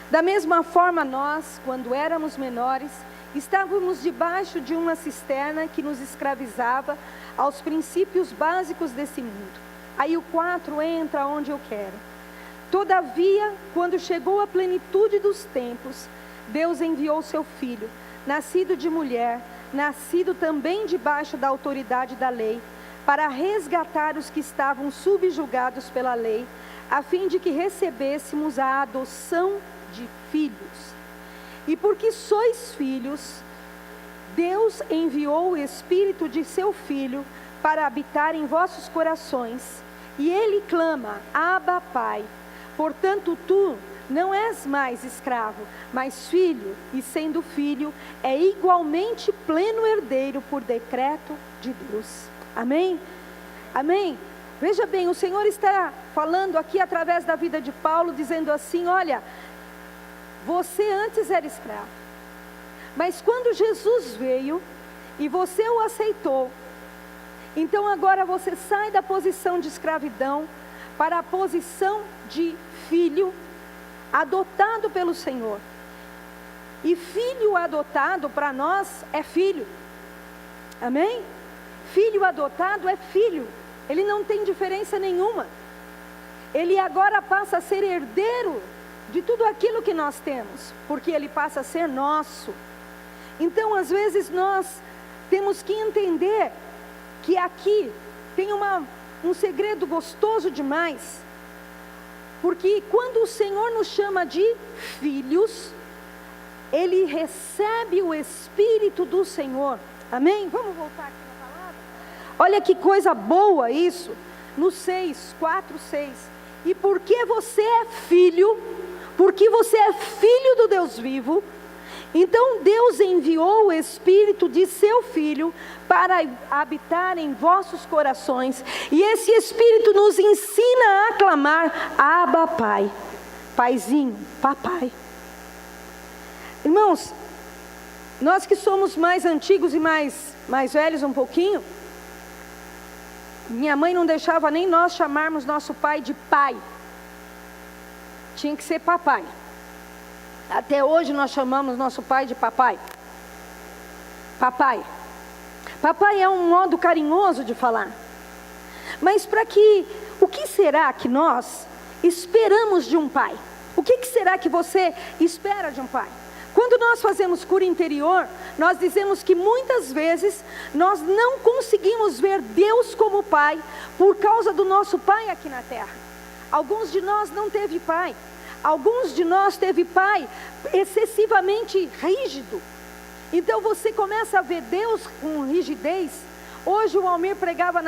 Da mesma forma nós, quando éramos menores, estávamos debaixo de uma cisterna que nos escravizava aos princípios básicos desse mundo. Aí o 4 entra onde eu quero. Todavia, quando chegou a plenitude dos tempos, Deus enviou seu Filho, nascido de mulher, nascido também debaixo da autoridade da lei, para resgatar os que estavam subjugados pela lei, a fim de que recebêssemos a adoção de filhos. E porque sois filhos, Deus enviou o Espírito de seu Filho para habitar em vossos corações, e Ele clama, Abba, Pai. Portanto, tu não és mais escravo, mas filho, e sendo filho, é igualmente pleno herdeiro por decreto de Deus. Amém? Amém? Veja bem, o Senhor está falando aqui através da vida de Paulo, dizendo assim, olha, você antes era escravo, mas quando Jesus veio e você o aceitou, então agora você sai da posição de escravidão para a posição de filho adotado pelo Senhor. E filho adotado para nós é filho. Amém? Filho adotado é filho. Ele não tem diferença nenhuma. Ele agora passa a ser herdeiro de tudo aquilo que nós temos, porque ele passa a ser nosso. Então, às vezes, nós temos que entender que aqui tem um segredo gostoso demais, porque quando o Senhor nos chama de filhos, Ele recebe o Espírito do Senhor. Amém? Vamos voltar aqui na palavra? Olha que coisa boa isso, no 6, 4, 6. E porque você é filho, porque você é filho do Deus vivo, então Deus enviou o Espírito de seu Filho para habitar em vossos corações. E esse Espírito nos ensina a clamar, Abba, Pai. Paizinho, papai. Irmãos, nós que somos mais antigos e mais velhos um pouquinho, minha mãe não deixava nem nós chamarmos nosso pai de pai. Tinha que ser papai. Até hoje nós chamamos nosso pai de papai. Papai. Papai é um modo carinhoso de falar. Mas o que será que nós esperamos de um pai? O que será que você espera de um pai? Quando nós fazemos cura interior, nós dizemos que muitas vezes nós não conseguimos ver Deus como pai por causa do nosso pai aqui na terra. Alguns de nós não teve pai. Alguns de nós teve pai excessivamente rígido. Então você começa a ver Deus com rigidez. Hoje o Almir pregava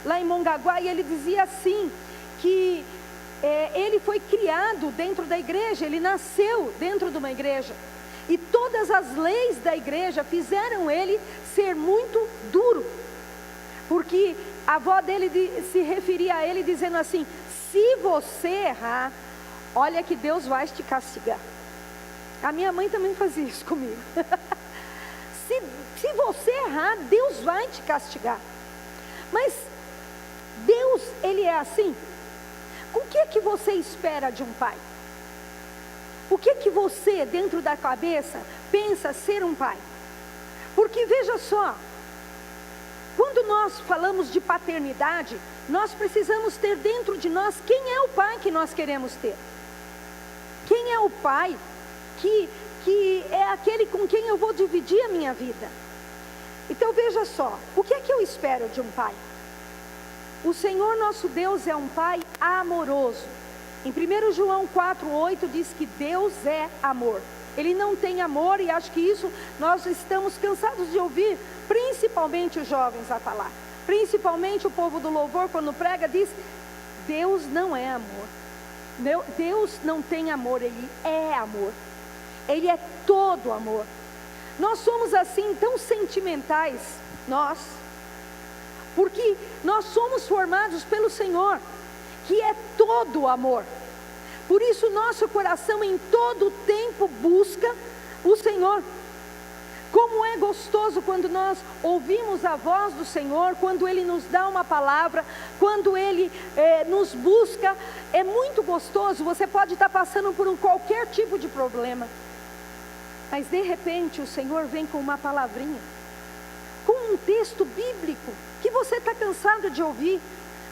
lá em Mongaguá e ele dizia assim, que ele foi criado dentro da igreja, ele nasceu dentro de uma igreja. E todas as leis da igreja fizeram ele ser muito duro. Porque a avó dele se referia a ele dizendo assim, se você errar, olha que Deus vai te castigar. A minha mãe também fazia isso comigo. se você errar, Deus vai te castigar. Mas Deus, Ele é assim? O que você espera de um pai? O que você, dentro da cabeça, pensa ser um pai? Porque veja só, quando nós falamos de paternidade, nós precisamos ter dentro de nós quem é o pai que nós queremos ter. Quem é o pai que é aquele com quem eu vou dividir a minha vida? Então veja só, o que é que eu espero de um pai? O Senhor nosso Deus é um pai amoroso. Em 1 João 4,8 diz que Deus é amor. Ele não tem amor, e acho que isso nós estamos cansados de ouvir, principalmente os jovens a falar. Principalmente o povo do louvor, quando prega, diz, Deus não é amor. Deus não tem amor, Ele é amor. Ele é todo amor. Nós somos assim tão sentimentais, porque nós somos formados pelo Senhor, que é todo amor. Por isso nosso coração em todo tempo busca o Senhor. Como é gostoso quando nós ouvimos a voz do Senhor, quando Ele nos dá uma palavra, quando Ele nos busca. É muito gostoso. Você pode estar passando por qualquer tipo de problema, mas de repente o Senhor vem com uma palavrinha, com um texto bíblico, que você está cansado de ouvir,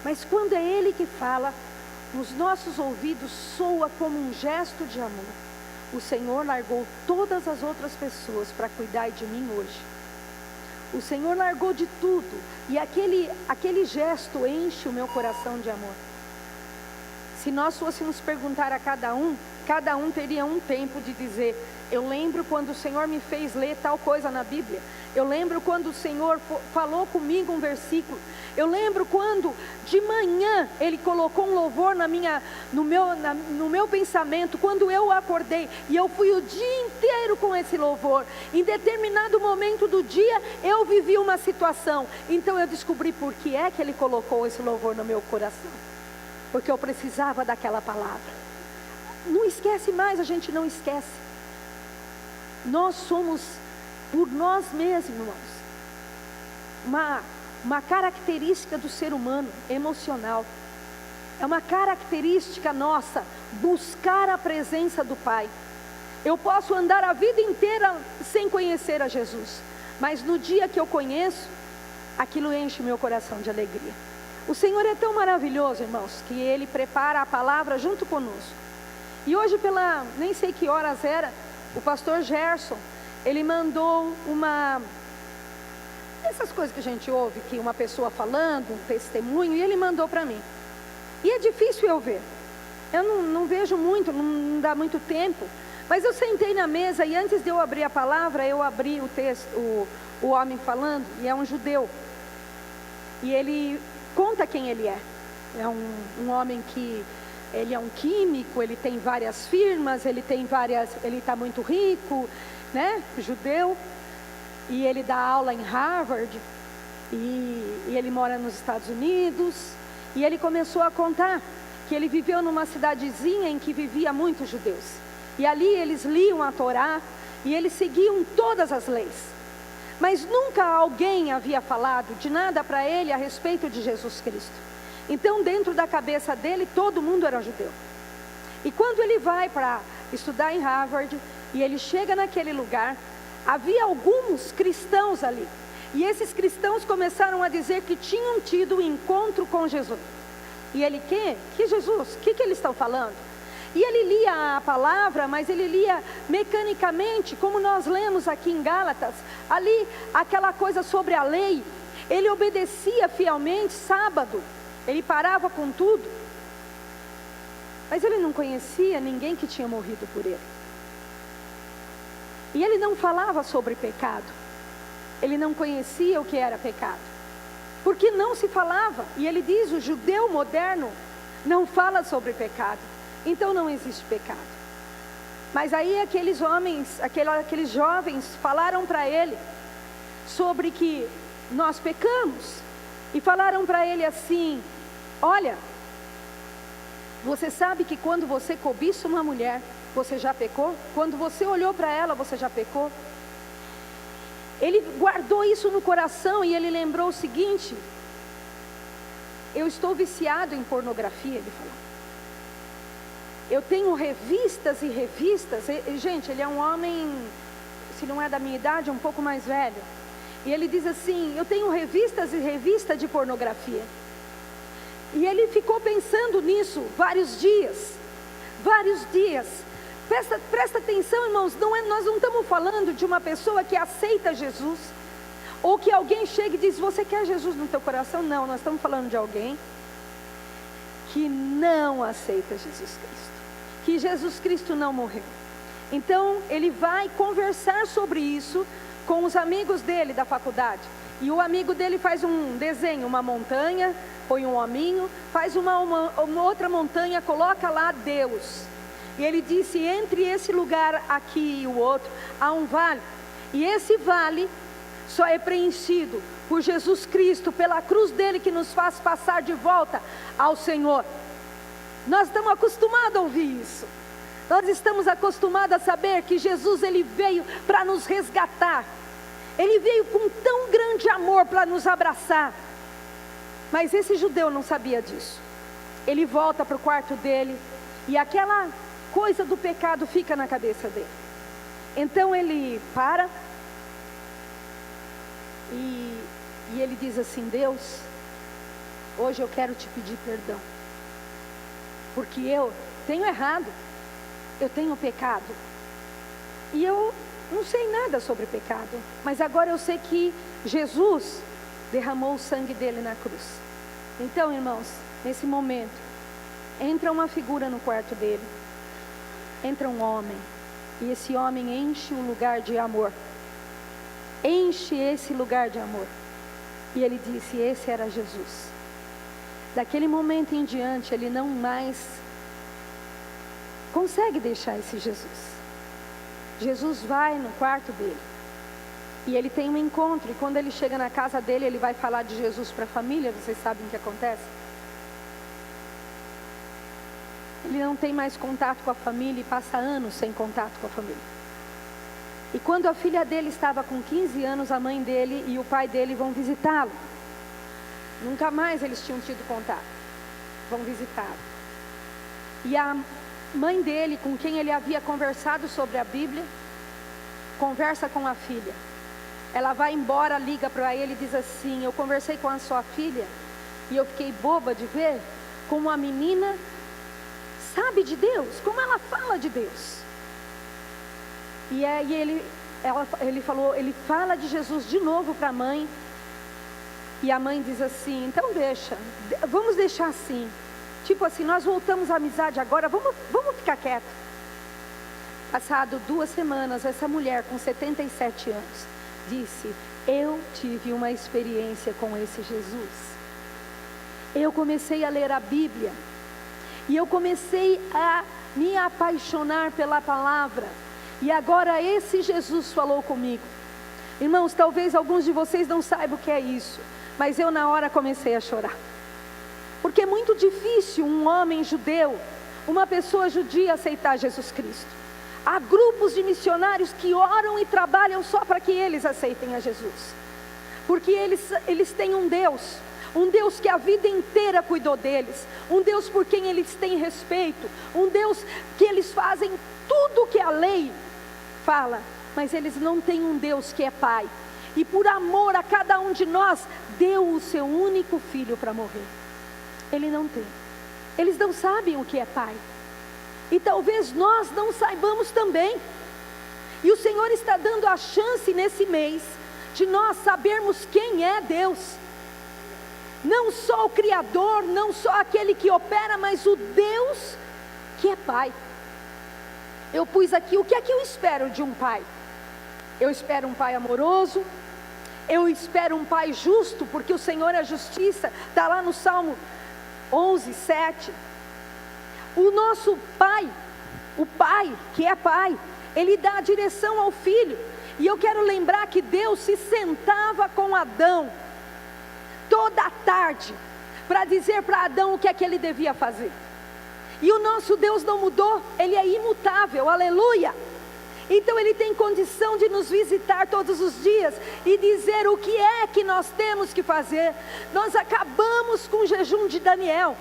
mas quando é Ele que fala, nos nossos ouvidos soa como um gesto de amor. O Senhor largou todas as outras pessoas para cuidar de mim hoje. O Senhor largou de tudo, e aquele gesto enche o meu coração de amor. Se nós fôssemos perguntar a cada um teria um tempo de dizer: eu lembro quando o Senhor me fez ler tal coisa na Bíblia. Eu lembro quando o Senhor falou comigo um versículo. Eu lembro quando de manhã Ele colocou um louvor no meu pensamento, quando eu acordei, e eu fui o dia inteiro com esse louvor. Em determinado momento do dia eu vivi uma situação, então eu descobri por que é que Ele colocou esse louvor no meu coração, porque eu precisava daquela palavra. Não esquece mais, a gente não esquece. Nós somos por nós mesmos, irmãos, uma característica do ser humano emocional. É uma característica nossa buscar a presença do Pai. Eu posso andar a vida inteira sem conhecer a Jesus, mas no dia que eu conheço, aquilo enche o meu coração de alegria. O Senhor é tão maravilhoso, irmãos, que Ele prepara a palavra junto conosco. E hoje, nem sei que horas era, o pastor Gerson, ele mandou essas coisas que a gente ouve, que uma pessoa falando, um testemunho, e ele mandou para mim. E é difícil eu ver. Eu não vejo muito, não dá muito tempo. Mas eu sentei na mesa e antes de eu abrir a palavra, eu abri o texto, o homem falando, e é um judeu. E ele conta quem ele é. É um homem que ele é um químico, ele tem várias firmas, ele está muito rico, né? Judeu. E ele dá aula em Harvard, e ele mora nos Estados Unidos. E ele começou a contar que ele viveu numa cidadezinha em que vivia muitos judeus. E ali eles liam a Torá, e eles seguiam todas as leis. Mas nunca alguém havia falado de nada para ele a respeito de Jesus Cristo. Então, dentro da cabeça dele, todo mundo era judeu. E quando ele vai para estudar em Harvard, e ele chega naquele lugar, havia alguns cristãos ali. E esses cristãos começaram a dizer que tinham tido um encontro com Jesus. E ele, que Jesus? O que eles estão falando? E ele lia a palavra, mas ele lia mecanicamente, como nós lemos aqui em Gálatas. Ali, aquela coisa sobre a lei. Ele obedecia fielmente, sábado. Ele parava com tudo. Mas ele não conhecia ninguém que tinha morrido por ele. E ele não falava sobre pecado. Ele não conhecia o que era pecado. Porque não se falava. E ele diz, o judeu moderno não fala sobre pecado. Então não existe pecado. Mas aí aqueles jovens falaram para ele sobre que nós pecamos. E falaram para ele assim: olha, você sabe que quando você cobiça uma mulher, você já pecou? Quando você olhou para ela, você já pecou? Ele guardou isso no coração e ele lembrou o seguinte: eu estou viciado em pornografia, ele falou. Eu tenho revistas e revistas. Gente, ele é um homem, se não é da minha idade, um pouco mais velho. E ele diz assim: eu tenho revistas e revistas de pornografia. E ele ficou pensando nisso vários dias. Vários dias. Presta atenção, irmãos, nós não estamos falando de uma pessoa que aceita Jesus, ou que alguém chega e diz: você quer Jesus no teu coração? Não, nós estamos falando de alguém que não aceita Jesus Cristo, que Jesus Cristo não morreu. Então ele vai conversar sobre isso com os amigos dele da faculdade. E o amigo dele faz um desenho, uma montanha, põe um hominho, faz uma outra montanha, coloca lá Deus. E ele disse: entre esse lugar aqui e o outro, há um vale. E esse vale só é preenchido por Jesus Cristo, pela cruz dele que nos faz passar de volta ao Senhor. Nós estamos acostumados a ouvir isso. Nós estamos acostumados a saber que Jesus ele veio para nos resgatar. Ele veio com tão grande amor para nos abraçar. Mas esse judeu não sabia disso. Ele volta para o quarto dele e aquela coisa do pecado fica na cabeça dele. Então ele para e ele diz assim: Deus, hoje eu quero te pedir perdão, porque eu tenho errado, eu tenho pecado, e eu não sei nada sobre pecado, mas agora eu sei que Jesus derramou o sangue dele na cruz. Então, irmãos, nesse momento, entra uma figura no quarto dele, entra um homem, e esse homem enche o lugar de amor, enche esse lugar de amor, e ele disse: esse era Jesus. Daquele momento em diante, ele não mais consegue deixar esse Jesus. Jesus vai no quarto dele, e ele tem um encontro, e quando ele chega na casa dele, ele vai falar de Jesus para a família. Vocês sabem o que acontece? Ele não tem mais contato com a família, e passa anos sem contato com a família. E quando a filha dele estava com 15 anos, a mãe dele e o pai dele vão visitá-lo. Nunca mais eles tinham tido contato. Vão visitá-lo. E a mãe dele, com quem ele havia conversado sobre a Bíblia, conversa com a filha. Ela vai embora, liga para ele e diz assim: eu conversei com a sua filha e eu fiquei boba de ver como a menina sabe de Deus, como ela fala de Deus. E aí ele fala de Jesus de novo para a mãe. E a mãe diz assim: então vamos deixar assim. Tipo assim, nós voltamos à amizade agora, vamos ficar quieto. Passado 2 semanas, essa mulher com 77 anos disse: eu tive uma experiência com esse Jesus. Eu comecei a ler a Bíblia, e eu comecei a me apaixonar pela palavra, e agora esse Jesus falou comigo. Irmãos, talvez alguns de vocês não saibam o que é isso, mas eu na hora comecei a chorar. Porque é muito difícil um homem judeu, uma pessoa judia aceitar Jesus Cristo. Há grupos de missionários que oram e trabalham só para que eles aceitem a Jesus. Porque eles têm um Deus que a vida inteira cuidou deles, um Deus por quem eles têm respeito, um Deus que eles fazem tudo o que a lei fala, mas eles não têm um Deus que é Pai, e por amor a cada um de nós, deu o seu único filho para morrer. Ele não tem, eles não sabem o que é Pai, e talvez nós não saibamos também, e o Senhor está dando a chance nesse mês, de nós sabermos quem é Deus, não só o Criador, não só aquele que opera, mas o Deus que é Pai. Eu pus aqui, o que é que eu espero de um pai? Eu espero um pai amoroso, eu espero um pai justo, porque o Senhor é justiça, está lá no Salmo 11, 7. O nosso pai, o pai que é pai, ele dá a direção ao filho, e eu quero lembrar que Deus se sentava com Adão, toda a tarde, para dizer para Adão o que é que ele devia fazer. E o nosso Deus não mudou, Ele é imutável, aleluia. Então Ele tem condição de nos visitar todos os dias e dizer o que é que nós temos que fazer. Nós acabamos com o jejum de Daniel,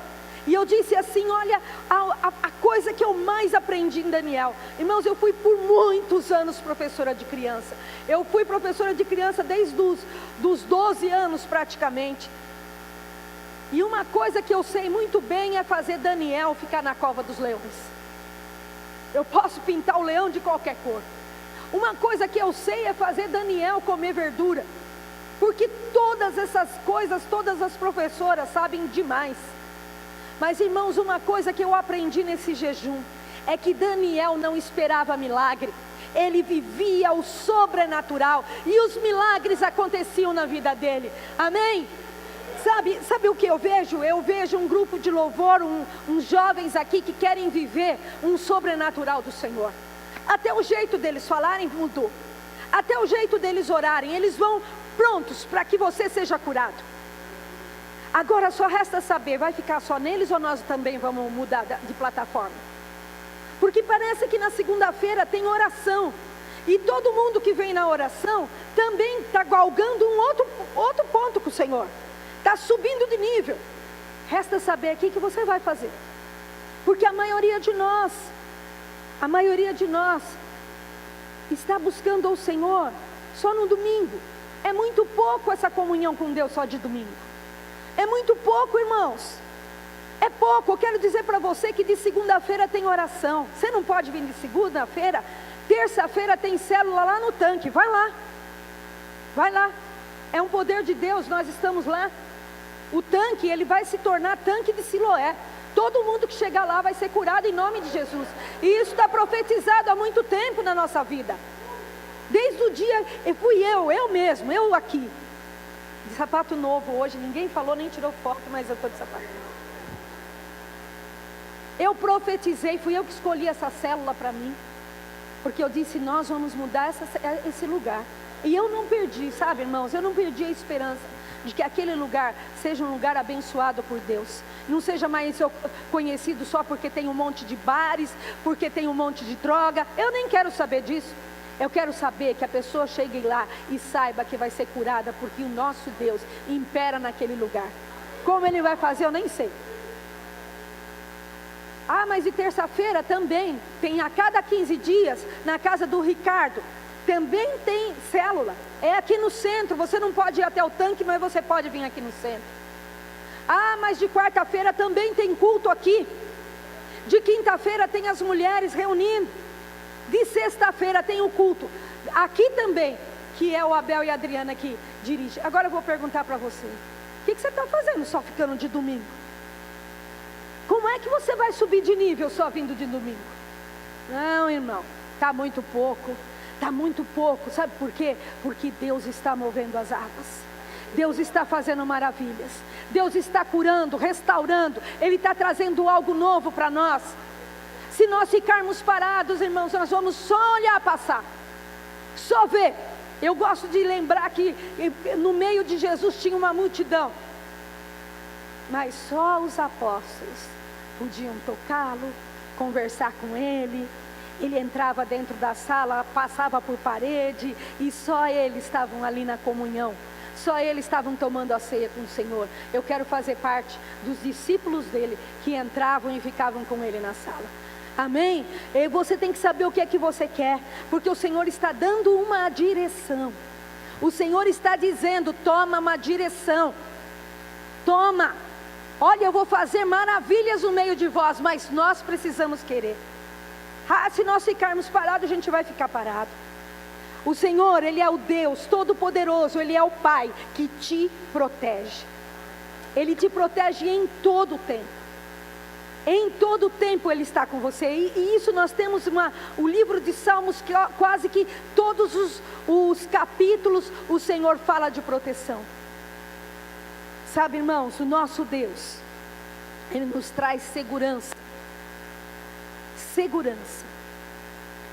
e eu disse assim: olha, a coisa que eu mais aprendi em Daniel. Irmãos, eu fui por muitos anos professora de criança. Eu fui professora de criança desde dos 12 anos praticamente. E uma coisa que eu sei muito bem é fazer Daniel ficar na cova dos leões. Eu posso pintar o leão de qualquer cor. Uma coisa que eu sei é fazer Daniel comer verdura. Porque todas essas coisas, todas as professoras sabem demais. Mas irmãos, uma coisa que eu aprendi nesse jejum é que Daniel não esperava milagre. Ele vivia o sobrenatural, e os milagres aconteciam na vida dele. Amém? Sabe o que eu vejo? Eu vejo um grupo de louvor, uns jovens aqui que querem viver um sobrenatural do Senhor. Até o jeito deles falarem mudou. Até o jeito deles orarem. Eles vão prontos para que você seja curado. Agora só resta saber, vai ficar só neles ou nós também vamos mudar de plataforma? Porque parece que na segunda-feira tem oração. E todo mundo que vem na oração também está galgando um outro ponto com o Senhor. Está subindo de nível. Resta saber aqui o que você vai fazer. Porque a maioria de nós está buscando o Senhor só no domingo. É muito pouco essa comunhão com Deus só de domingo. É muito pouco, irmãos. É pouco. Eu quero dizer para você que de segunda-feira tem oração. Você não pode vir de segunda-feira. Terça-feira tem célula lá no tanque. Vai lá. Vai lá. É um poder de Deus, nós estamos lá. O tanque, ele vai se tornar tanque de Siloé. Todo mundo que chegar lá vai ser curado em nome de Jesus. E isso está profetizado há muito tempo na nossa vida. Desde o dia, fui eu mesmo, eu aqui. De sapato novo hoje, ninguém falou nem tirou foto, mas eu estou de sapato. Eu profetizei, fui eu que escolhi essa célula para mim. Porque eu disse, nós vamos mudar esse lugar. E eu não perdi, sabe, irmãos, eu não perdi a esperança de que aquele lugar seja um lugar abençoado por Deus. Não seja mais conhecido só porque tem um monte de bares, porque tem um monte de droga. Eu nem quero saber disso. Eu quero saber que a pessoa chegue lá e saiba que vai ser curada, porque o nosso Deus impera naquele lugar. Como Ele vai fazer, eu nem sei. Ah, mas de terça-feira também tem a cada 15 dias, na casa do Ricardo, também tem célula. É aqui no centro, você não pode ir até o tanque, mas você pode vir aqui no centro. Ah, mas de quarta-feira também tem culto aqui. De quinta-feira tem as mulheres reunindo. De sexta-feira tem o culto. Aqui também, que é o Abel e a Adriana que dirigem. Agora eu vou perguntar para você. O que você está fazendo só ficando de domingo? Como é que você vai subir de nível só vindo de domingo? Não, irmão, está muito pouco. Está muito pouco, sabe por quê? Porque Deus está movendo as águas. Deus está fazendo maravilhas. Deus está curando, restaurando. Ele está trazendo algo novo para nós. Se nós ficarmos parados, irmãos, nós vamos só olhar passar. Só ver. Eu gosto de lembrar que no meio de Jesus tinha uma multidão. Mas só os apóstolos podiam tocá-lo, conversar com ele. Ele entrava dentro da sala, passava por parede, e só eles estavam ali na comunhão. Só eles estavam tomando a ceia com o Senhor. Eu quero fazer parte dos discípulos dele, que entravam e ficavam com ele na sala. Amém? E você tem que saber o que é que você quer, porque o Senhor está dando uma direção. O Senhor está dizendo, toma uma direção. Toma. Olha, eu vou fazer maravilhas no meio de vós, mas nós precisamos querer. Ah, se nós ficarmos parados, a gente vai ficar parado. O Senhor, Ele é o Deus Todo-Poderoso, Ele é o Pai que te protege. Ele te protege em todo o tempo. Em todo o tempo Ele está com você. E isso nós temos o livro de Salmos, que quase que todos os capítulos o Senhor fala de proteção. Sabe, irmãos, o nosso Deus, Ele nos traz segurança.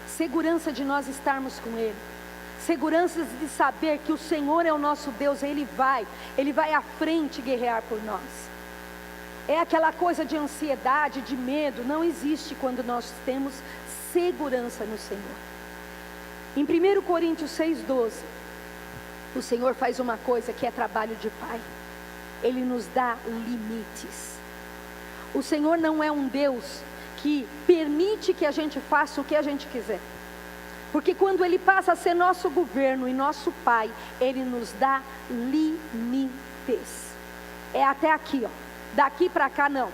Segurança de nós estarmos com Ele, segurança de saber que o Senhor é o nosso Deus. Ele vai à frente guerrear por nós. É aquela coisa de ansiedade, de medo, não existe quando nós temos segurança no Senhor. Em 1 Coríntios 6,12, o Senhor faz uma coisa que é trabalho de Pai. Ele nos dá limites. O Senhor não é um Deus que permite que a gente faça o que a gente quiser. Porque quando Ele passa a ser nosso governo e nosso Pai, Ele nos dá limites. É até aqui, ó. Daqui para cá não.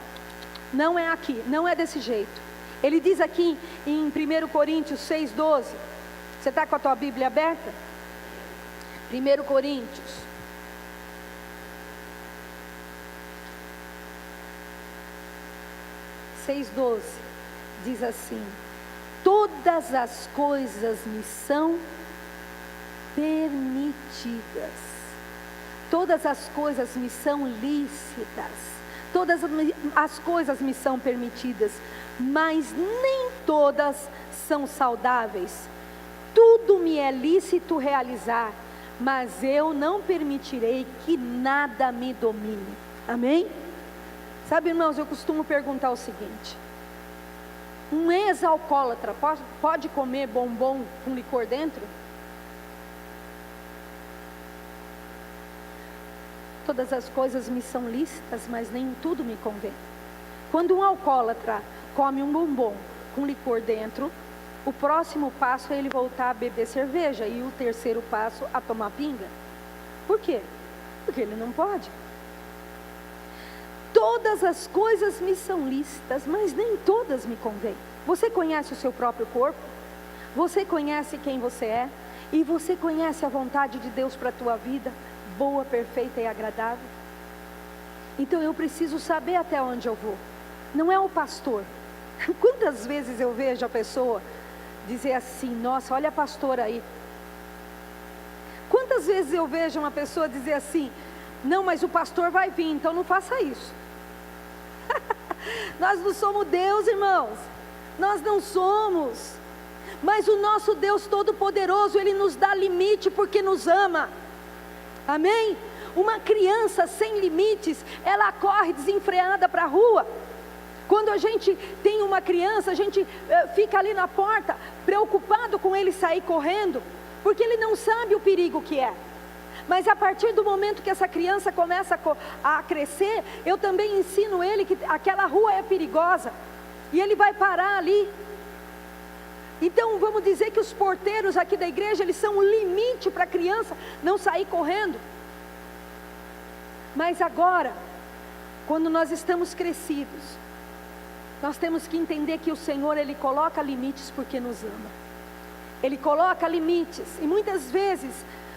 Não é aqui, não é desse jeito. Ele diz aqui em 1 Coríntios 6,12. Você está com a tua Bíblia aberta? 1 Coríntios. Diz assim: todas as coisas me são permitidas, todas as coisas me são lícitas, todas as coisas me são permitidas, mas nem todas são saudáveis. Tudo me é lícito realizar, mas eu não permitirei que nada me domine. Amém? Sabe, irmãos, eu costumo perguntar o seguinte: Um ex-alcoólatra pode comer bombom com licor dentro? Todas as coisas me são lícitas, mas nem tudo me convém. Quando um alcoólatra come um bombom com licor dentro, o próximo passo é ele voltar a beber cerveja, e o terceiro passo a tomar pinga. Por quê? Porque ele não pode. Todas as coisas me são lícitas, mas nem todas me convêm. Você conhece o seu próprio corpo? Você conhece quem você é? E você conhece a vontade de Deus para a tua vida? Boa, perfeita e agradável? Então eu preciso saber até onde eu vou. Não é o pastor. Quantas vezes eu vejo a pessoa dizer assim: nossa, olha a pastora aí. Quantas vezes eu vejo uma pessoa dizer assim: não, mas o pastor vai vir, então não faça isso. Nós não somos Deus, irmãos. Nós não somos. Mas o nosso Deus Todo-Poderoso, Ele nos dá limite porque nos ama. Amém? Uma criança sem limites, ela corre desenfreada para a rua. Quando a gente tem uma criança, a gente fica ali na porta, preocupado com ele sair correndo, porque ele não sabe o perigo que é. Mas a partir do momento que essa criança começa a crescer, eu também ensino ele que aquela rua é perigosa, e ele vai parar ali. Então vamos dizer que os porteiros aqui da igreja, eles são um limite para a criança não sair correndo. Mas agora, quando nós estamos crescidos, nós temos que entender que o Senhor, Ele coloca limites porque nos ama. Ele coloca limites. E muitas vezes,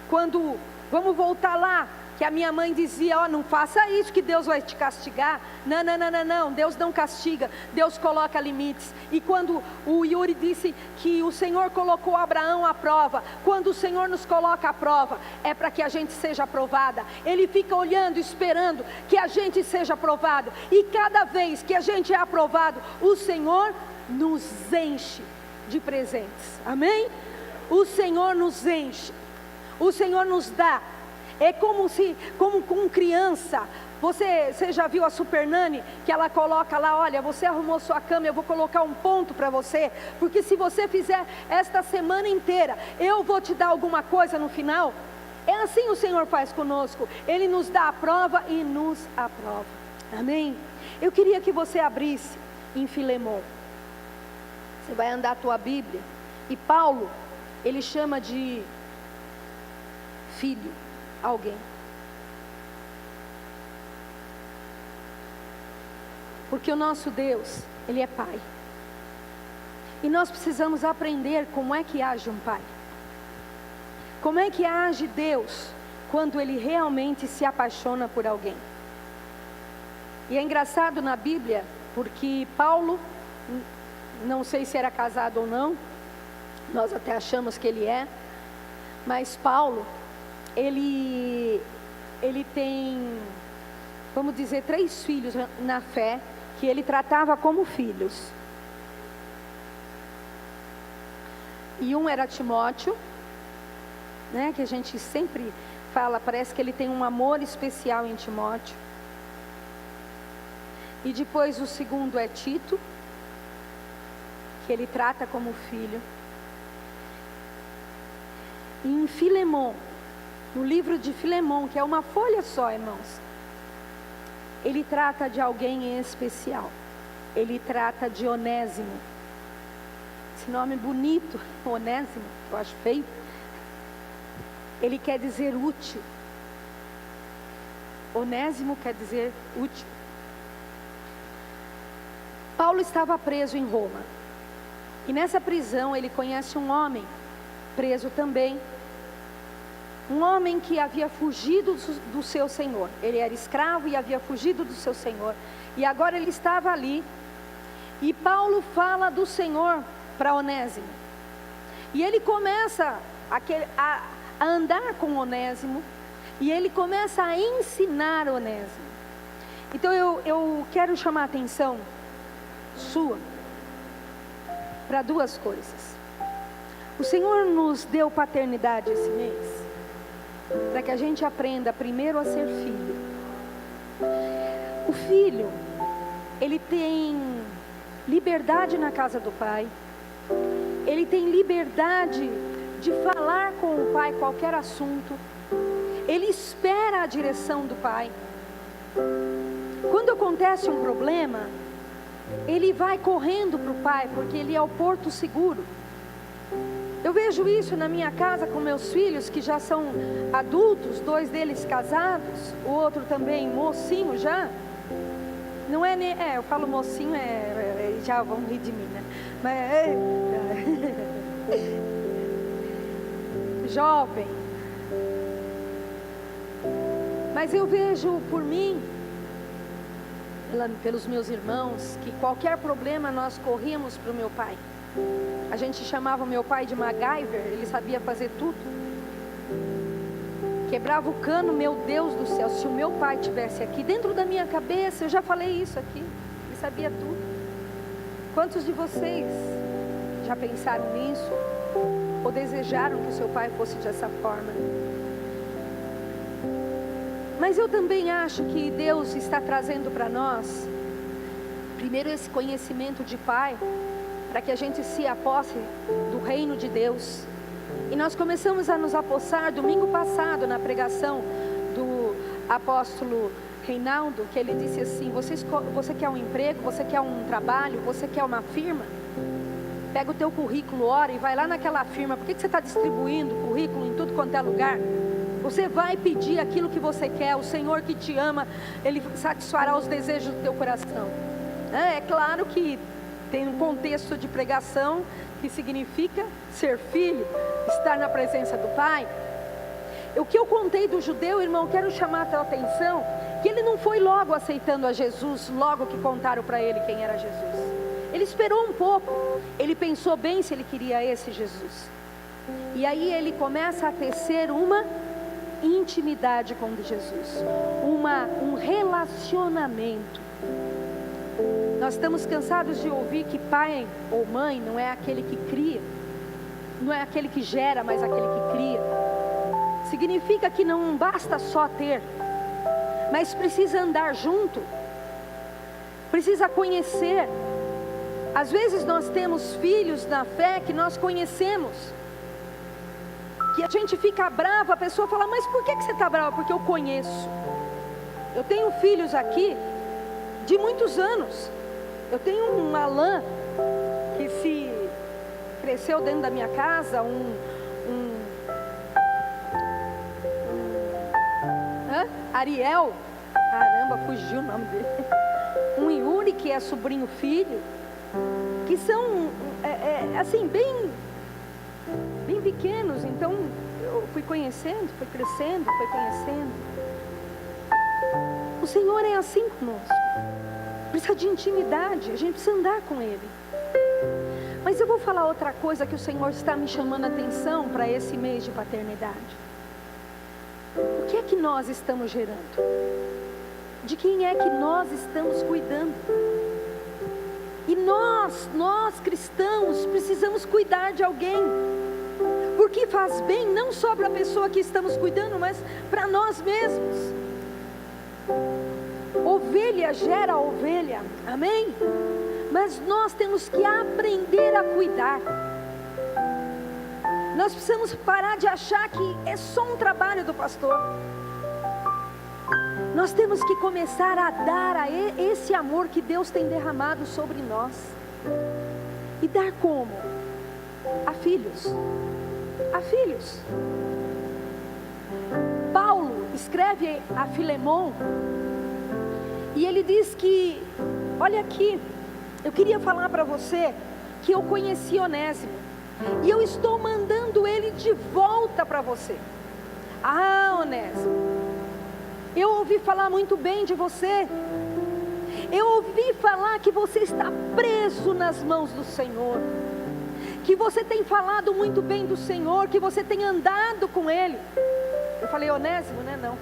quando, vamos voltar lá, que a minha mãe dizia: ó, não faça isso que Deus vai te castigar. Não, Deus não castiga, Deus coloca limites. E quando o Yuri disse que o Senhor colocou Abraão à prova, quando o Senhor nos coloca à prova, é para que a gente seja aprovada. Ele fica olhando, esperando que a gente seja aprovado. E cada vez que a gente é aprovado, o Senhor nos enche de presentes. Amém? O Senhor nos enche, o Senhor nos dá. É como com criança. Você já viu a Super Nani? Que ela coloca lá: olha, você arrumou sua cama, eu vou colocar um ponto para você, porque se você fizer esta semana inteira, eu vou te dar alguma coisa no final. É assim o Senhor faz conosco. Ele nos dá a prova e nos aprova. Amém? Eu queria que você abrisse em Filemon. Você vai andar a tua Bíblia. E Paulo, ele chama de filho alguém. Porque o nosso Deus, Ele é Pai. E nós precisamos aprender como é que age um Pai. Como é que age Deus quando Ele realmente se apaixona por alguém. E é engraçado na Bíblia, porque Paulo, não sei se era casado ou não, nós até achamos que ele é, mas Paulo, ele tem, vamos dizer, 3 filhos na fé, que ele tratava como filhos. E um era Timóteo, né, que a gente sempre fala, parece que ele tem um amor especial em Timóteo. E depois o segundo é Tito, que ele trata como filho. E em Filemon, no livro de Filemon, que é uma folha só, irmãos, ele trata de alguém em especial. Ele trata de Onésimo. Esse nome bonito, Onésimo, eu acho feio. Ele quer dizer útil. Onésimo quer dizer útil. Paulo estava preso em Roma. E nessa prisão ele conhece um homem preso também. Um homem que havia fugido do seu senhor. Ele era escravo e havia fugido do seu senhor. E agora ele estava ali. E Paulo fala do Senhor para Onésimo. E ele começa a andar com Onésimo. E ele começa a ensinar Onésimo. Então eu quero chamar a atenção sua para 2 coisas. O Senhor nos deu paternidade esse mês, para que a gente aprenda primeiro a ser filho. O filho, ele tem liberdade na casa do Pai. Ele tem liberdade de falar com o Pai qualquer assunto. Ele espera a direção do Pai. Quando acontece um problema, ele vai correndo para o Pai, porque ele é o porto seguro. Eu vejo isso na minha casa com meus filhos, que já são adultos, 2 deles casados, o outro também mocinho já. Não é, eu falo mocinho, já vão rir de mim, né? Mas jovem. Mas eu vejo por mim, pelos meus irmãos, que qualquer problema nós corríamos para o meu pai. A gente chamava o meu pai de MacGyver, ele sabia fazer tudo. Quebrava o cano, meu Deus do céu, se o meu pai estivesse aqui, dentro da minha cabeça, eu já falei isso aqui, ele sabia tudo. Quantos de vocês já pensaram nisso? Ou desejaram que o seu pai fosse dessa forma? Mas eu também acho que Deus está trazendo para nós, primeiro esse conhecimento de Pai, para que a gente se aposse do reino de Deus. E nós começamos a nos apossar domingo passado na pregação do apóstolo Reinaldo, que ele disse assim: você quer um emprego, você quer um trabalho, você quer uma firma? Pega o teu currículo, ora e vai lá naquela firma. Por que você está distribuindo currículo em tudo quanto é lugar? Você vai pedir aquilo que você quer. O Senhor que te ama, Ele satisfará os desejos do teu coração. É claro que tem um contexto de pregação que significa ser filho, estar na presença do Pai. O que eu contei do judeu, irmão, quero chamar a tua atenção, que ele não foi logo aceitando a Jesus, logo que contaram para ele quem era Jesus. Ele esperou um pouco, ele pensou bem se ele queria esse Jesus. E aí ele começa a tecer uma intimidade com Jesus, um relacionamento. Nós estamos cansados de ouvir que pai ou mãe não é aquele que cria, não é aquele que gera, mas aquele que cria. Significa que não basta só ter, mas precisa andar junto, precisa conhecer. Às vezes nós temos filhos na fé que nós conhecemos, que a gente fica brava, a pessoa fala: mas por que você está brava? Porque eu conheço. Eu tenho filhos aqui de muitos anos. Eu tenho um Alan que se cresceu dentro da minha casa, Ariel, caramba, fugiu o nome dele. Um Yuri, que é sobrinho filho, que são assim bem pequenos. Então eu fui conhecendo, fui crescendo, fui conhecendo. O Senhor é assim conosco. Precisa de intimidade, a gente precisa andar com Ele. Mas eu vou falar outra coisa que o Senhor está me chamando a atenção para esse mês de paternidade. O que é que nós estamos gerando? De quem é que nós estamos cuidando? E nós cristãos, precisamos cuidar de alguém. Porque faz bem não só para a pessoa que estamos cuidando, mas para nós mesmos. Ovelha gera ovelha, amém? Mas nós temos que aprender a cuidar. Nós precisamos parar de achar que é só um trabalho do pastor. Nós temos que começar a dar a esse amor que Deus tem derramado sobre nós. E dar como? A filhos. A filhos. Paulo escreve a Filemon, e ele diz que, olha aqui, eu queria falar para você que eu conheci Onésimo, e eu estou mandando ele de volta para você. Ah, Onésimo, eu ouvi falar muito bem de você. Eu ouvi falar que você está preso nas mãos do Senhor, que você tem falado muito bem do Senhor, que você tem andado com Ele. Eu falei: Onésimo, né? Não,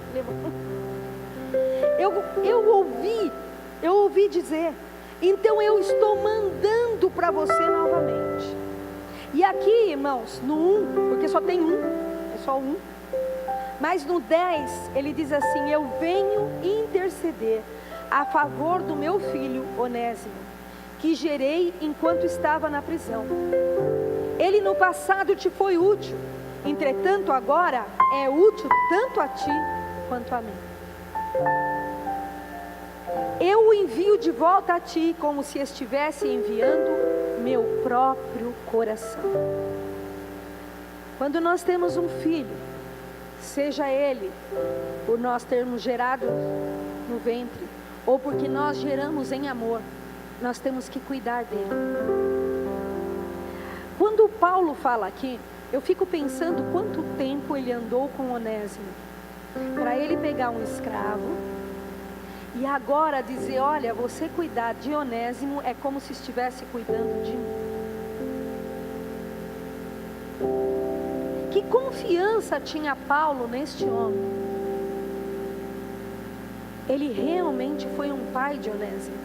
eu ouvi dizer. Então eu estou mandando para você novamente. E aqui, irmãos, no 1, porque só tem um, é só um. Mas no 10, ele diz assim: eu venho interceder a favor do meu filho Onésimo, que gerei enquanto estava na prisão. Ele no passado te foi útil, entretanto agora é útil tanto a ti quanto a mim. Eu o envio de volta a ti como se estivesse enviando meu próprio coração. Quando nós temos um filho, seja ele por nós termos gerado no ventre, ou porque nós geramos em amor, nós temos que cuidar dele. Quando Paulo fala aqui, eu fico pensando quanto tempo ele andou com Onésimo, para ele pegar um escravo, e agora dizer, olha, você cuidar de Onésimo é como se estivesse cuidando de mim. Que confiança tinha Paulo neste homem. Ele realmente foi um pai de Onésimo.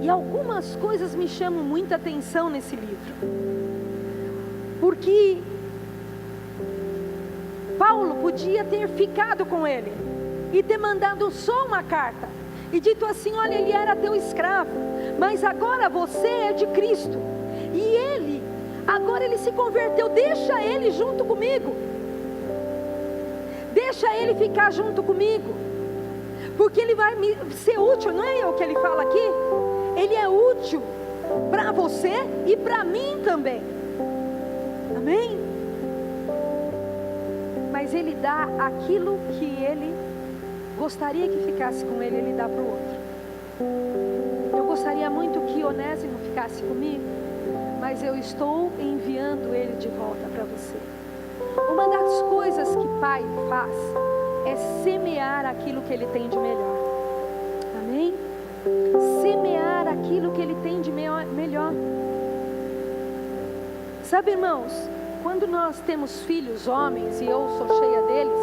E algumas coisas me chamam muita atenção nesse livro. Porque Paulo podia ter ficado com ele e ter mandado só uma carta e dito assim, olha, ele era teu escravo, mas agora você é de Cristo. E ele, agora ele se converteu, deixa ele junto comigo. Deixa ele ficar junto comigo. Porque ele vai me ser útil, não é o que ele fala aqui? Ele é útil para você e para mim também. Amém? Mas ele dá aquilo que ele gostaria que ficasse com ele, ele dá para o outro. Eu gostaria muito que Onésimo ficasse comigo, mas eu estou enviando ele de volta para você. Uma das coisas que pai faz é semear aquilo que ele tem de melhor. Amém? Semear aquilo que ele tem de melhor. Sabe, irmãos, quando nós temos filhos homens, e eu sou cheia deles,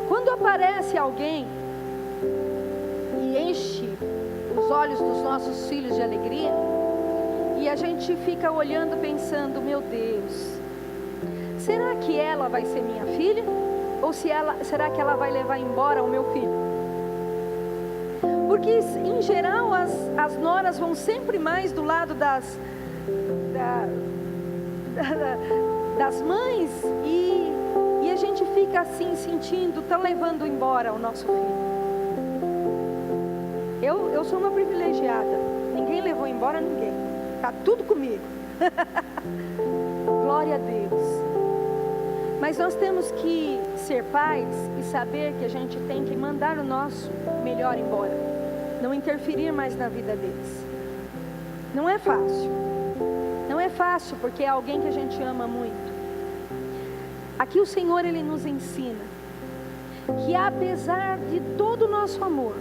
quando aparece alguém e enche os olhos dos nossos filhos de alegria, e a gente fica olhando pensando, meu Deus, será que ela vai ser minha filha? Ou será que ela vai levar embora o meu filho? Porque em geral as noras vão sempre mais do lado das mães, e a gente fica assim sentindo, está levando embora o nosso filho. Eu sou uma privilegiada, ninguém levou embora ninguém, está tudo comigo. Glória a Deus. Mas nós temos que ser pais e saber que a gente tem que mandar o nosso melhor embora, não interferir mais na vida deles. Não é fácil, não é fácil, porque é alguém que a gente ama muito. Aqui o Senhor, Ele nos ensina que apesar de todo o nosso amor,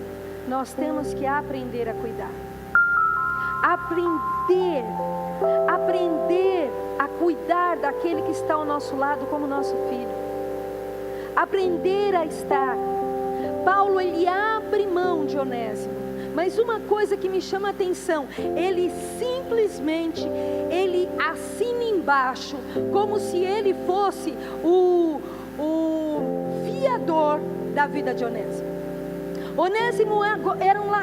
nós temos que aprender a cuidar. Aprender a cuidar daquele que está ao nosso lado como nosso filho. Aprender a estar. Paulo, ele abre mão de Onésimo. Mas uma coisa que me chama a atenção, ele simplesmente, ele assina embaixo, como se ele fosse o fiador da vida de Onésimo. Onésimo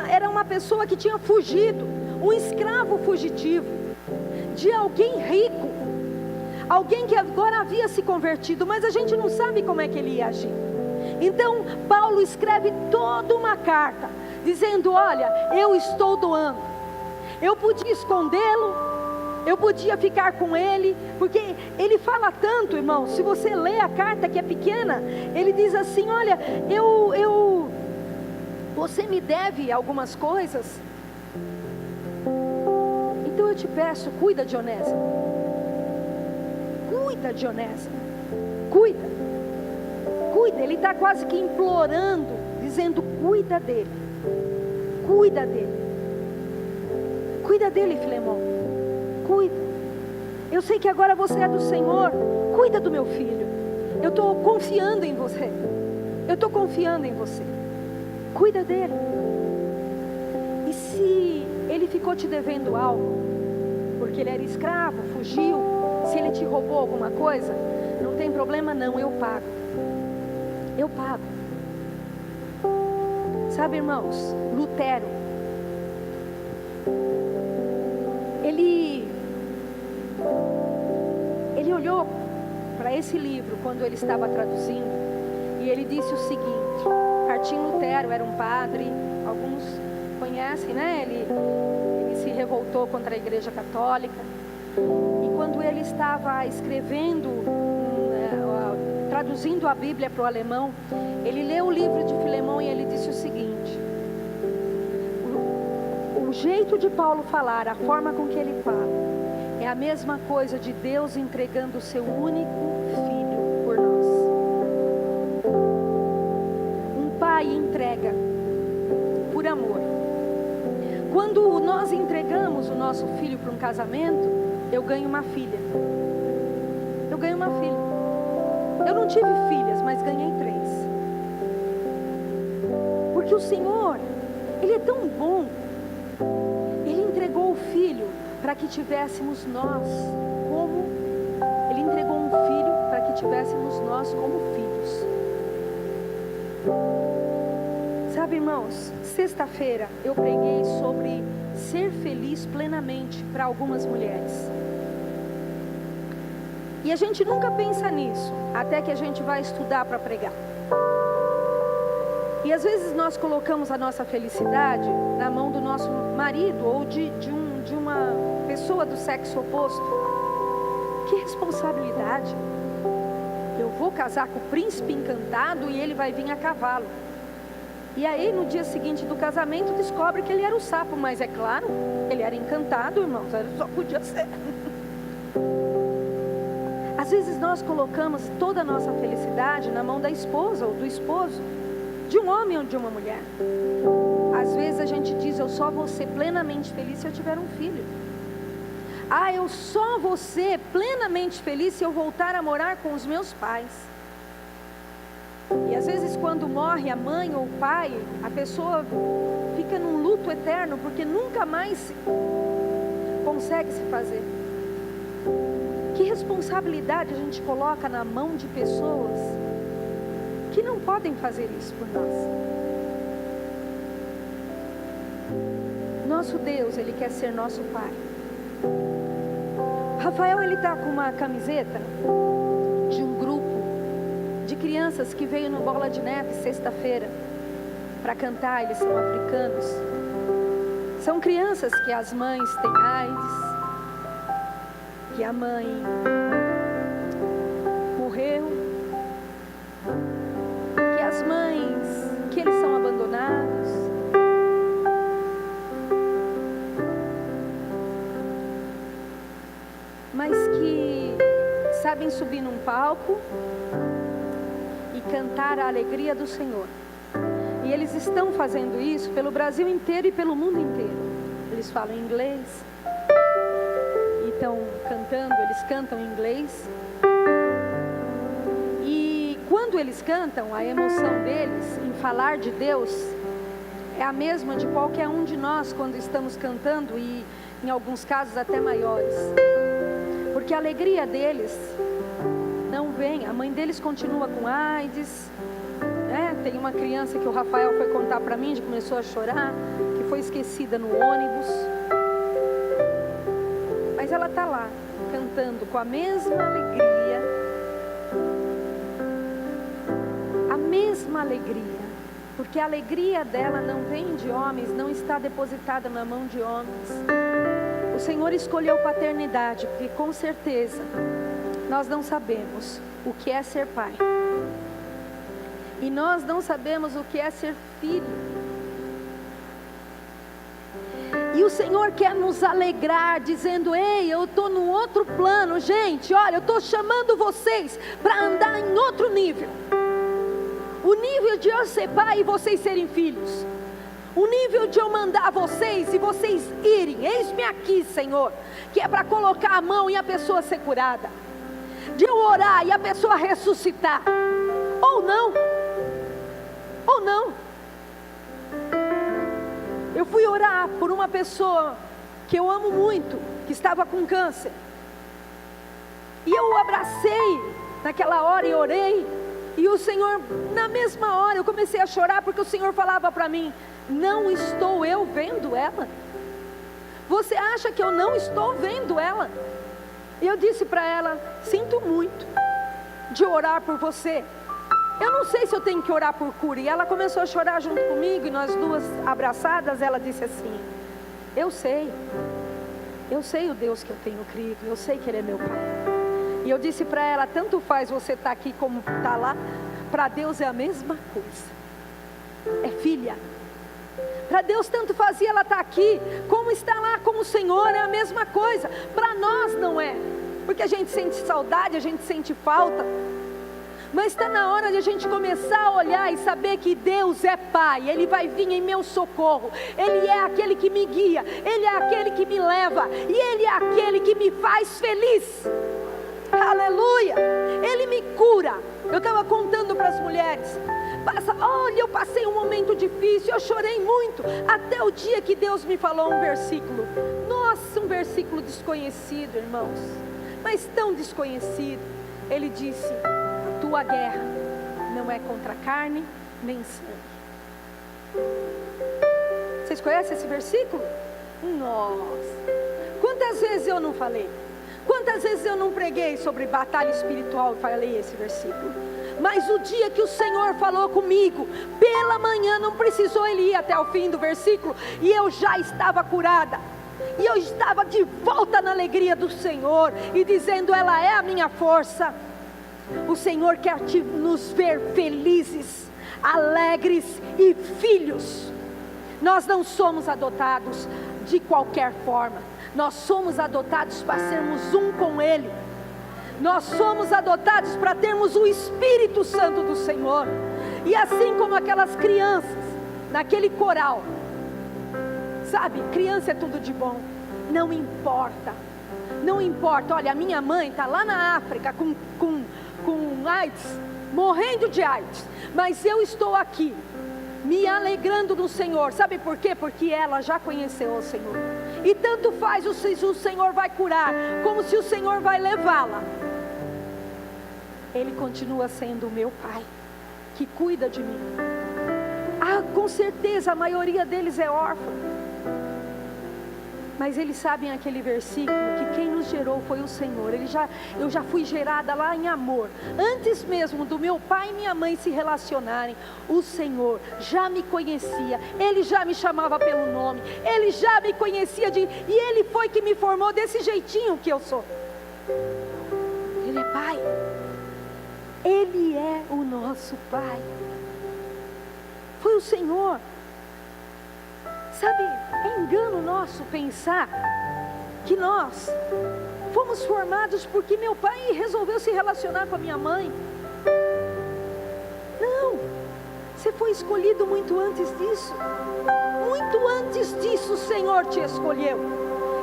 era uma pessoa que tinha fugido, um escravo fugitivo, de alguém rico, alguém que agora havia se convertido, mas a gente não sabe como é que ele ia agir. Então Paulo escreve toda uma carta, dizendo, olha, eu estou doando. Eu podia escondê-lo, eu podia ficar com ele, porque ele fala tanto, irmão. Se você lê a carta, que é pequena, ele diz assim, olha, você me deve algumas coisas, então eu te peço, cuida de Onésimo. Cuida de Onésimo. Cuida. Ele está quase que implorando, dizendo, cuida dele. Cuida dele. Cuida dele, Filemão. Cuida. Eu sei que agora você é do Senhor. Cuida do meu filho. Eu estou confiando em você. Eu estou confiando em você. Cuida dele. E se ele ficou te devendo algo, porque ele era escravo, fugiu, se ele te roubou alguma coisa, não tem problema não, eu pago. Eu pago. Sabe, irmãos, Lutero, ele olhou para esse livro quando ele estava traduzindo, e ele disse o seguinte: Martim Lutero era um padre, alguns conhecem, né? Ele se revoltou contra a Igreja Católica, e quando ele estava escrevendo, traduzindo a Bíblia para o alemão, ele leu o livro de Filemão e ele disse o seguinte: o jeito de Paulo falar, a forma com que ele fala, é a mesma coisa de Deus entregando o seu único filho por nós. Um pai entrega por amor. Quando nós entregamos o nosso filho para um casamento, eu ganho uma filha. Eu ganho uma filha. Eu não tive filhas, mas ganhei 3. Porque o Senhor, Ele é tão bom. Ele entregou o filho para que tivéssemos nós como... Ele entregou um filho para que tivéssemos nós como filhos. Sabe, irmãos, sexta-feira eu preguei sobre ser feliz plenamente para algumas mulheres. E a gente nunca pensa nisso, até que a gente vai estudar para pregar. E às vezes nós colocamos a nossa felicidade na mão do nosso marido ou de uma pessoa do sexo oposto. Que responsabilidade! Eu vou casar com o príncipe encantado e ele vai vir a cavalo. E aí no dia seguinte do casamento descobre que ele era o sapo, mas é claro, ele era encantado, irmãos, só podia ser. Às vezes nós colocamos toda a nossa felicidade na mão da esposa ou do esposo, de um homem ou de uma mulher. Às vezes a gente diz: eu só vou ser plenamente feliz se eu tiver um filho. Ah, eu só vou ser plenamente feliz se eu voltar a morar com os meus pais. E às vezes quando morre a mãe ou o pai, a pessoa fica num luto eterno, porque nunca mais consegue se fazer. Que responsabilidade a gente coloca na mão de pessoas que não podem fazer isso por nós. Nosso Deus, Ele quer ser nosso Pai. Rafael, ele está com uma camiseta de um grupo de crianças que veio no Bola de Neve sexta-feira para cantar. Eles são africanos. São crianças que as mães têm AIDS, que a mãe morreu, que as mães, que eles são abandonados. Mas que sabem subir num palco e cantar a alegria do Senhor. E eles estão fazendo isso pelo Brasil inteiro e pelo mundo inteiro. Eles falam inglês, estão cantando, eles cantam em inglês. E quando eles cantam, a emoção deles em falar de Deus é a mesma de qualquer um de nós quando estamos cantando, e em alguns casos até maiores. Porque a alegria deles não vem. A mãe deles continua com AIDS, né? Tem uma criança que o Rafael foi contar para mim, começou a chorar, que foi esquecida no ônibus. Mas ela está lá, cantando com a mesma alegria. A mesma alegria. Porque a alegria dela não vem de homens, não está depositada na mão de homens. O Senhor escolheu paternidade, porque com certeza nós não sabemos o que é ser pai. E nós não sabemos o que é ser filho. E o Senhor quer nos alegrar, dizendo: ei, eu estou num outro plano, gente, olha, eu estou chamando vocês para andar em outro nível. O nível de eu ser pai e vocês serem filhos. O nível de eu mandar vocês e vocês irem, eis-me aqui, Senhor, que é para colocar a mão e a pessoa ser curada. De eu orar e a pessoa ressuscitar. Ou não. Ou não. Eu fui orar por uma pessoa que eu amo muito, que estava com câncer. E eu o abracei naquela hora e orei. E o Senhor, na mesma hora, eu comecei a chorar, porque o Senhor falava para mim: não estou eu vendo ela? Você acha que eu não estou vendo ela? E eu disse para ela: sinto muito de orar por você. Eu não sei se eu tenho que orar por cura. E ela começou a chorar junto comigo, e nós duas abraçadas, ela disse assim: eu sei o Deus que eu tenho crido, eu sei que Ele é meu Pai. E eu disse para ela: tanto faz você estar aqui como estar lá, para Deus é a mesma coisa, é filha. Para Deus tanto fazia ela estar aqui, como estar lá com o Senhor, é a mesma coisa. Para nós não é, porque a gente sente saudade, a gente sente falta. Mas está na hora de a gente começar a olhar e saber que Deus é Pai. Ele vai vir em meu socorro. Ele é aquele que me guia. Ele é aquele que me leva. E Ele é aquele que me faz feliz. Aleluia! Ele me cura. Eu estava contando para as mulheres. Olha, eu passei um momento difícil. Eu chorei muito. Até o dia que Deus me falou um versículo. Nossa, um versículo desconhecido, irmãos. Mas tão desconhecido. Ele disse: tua guerra não é contra carne nem sangue. Vocês conhecem esse versículo? Nossa, quantas vezes eu não falei? Quantas vezes eu não preguei sobre batalha espiritual e falei esse versículo? Mas o dia que o Senhor falou comigo, pela manhã, não precisou ele ir até o fim do versículo, e eu já estava curada. E eu estava de volta na alegria do Senhor, e dizendo: ela é a minha força. O Senhor quer nos ver felizes, alegres e filhos. Nós não somos adotados de qualquer forma. Nós somos adotados para sermos um com Ele. Nós somos adotados para termos o Espírito Santo do Senhor. E assim como aquelas crianças, naquele coral. Sabe, criança é tudo de bom. Não importa. Não importa. Olha, a minha mãe está lá na África com AIDS, morrendo de AIDS, mas eu estou aqui, me alegrando no Senhor. Sabe por quê? Porque ela já conheceu o Senhor, e tanto faz se o Senhor vai curar, como se o Senhor vai levá-la. Ele continua sendo o meu Pai, que cuida de mim. Com certeza a maioria deles é órfã, mas eles sabem aquele versículo, que quem nos gerou foi o Senhor. Eu já fui gerada lá em amor. Antes mesmo do meu pai e minha mãe se relacionarem, o Senhor já me conhecia. Ele já me chamava pelo nome. Ele já me conhecia e Ele foi que me formou desse jeitinho que eu sou. Ele é Pai. Ele é o nosso Pai. Foi o Senhor. Sabe, é engano nosso pensar que nós fomos formados porque meu pai resolveu se relacionar com a minha mãe. Não, você foi escolhido muito antes disso. Muito antes disso o Senhor te escolheu.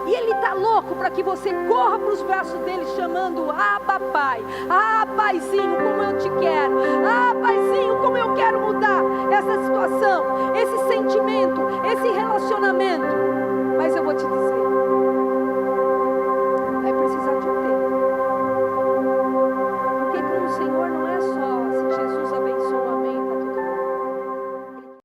E Ele está louco para que você corra para os braços dele, chamando: Abba Pai, Paizinho, como eu te quero, Paizinho, como eu quero mudar essa situação, esse sentimento, esse relacionamento. Mas eu vou te dizer,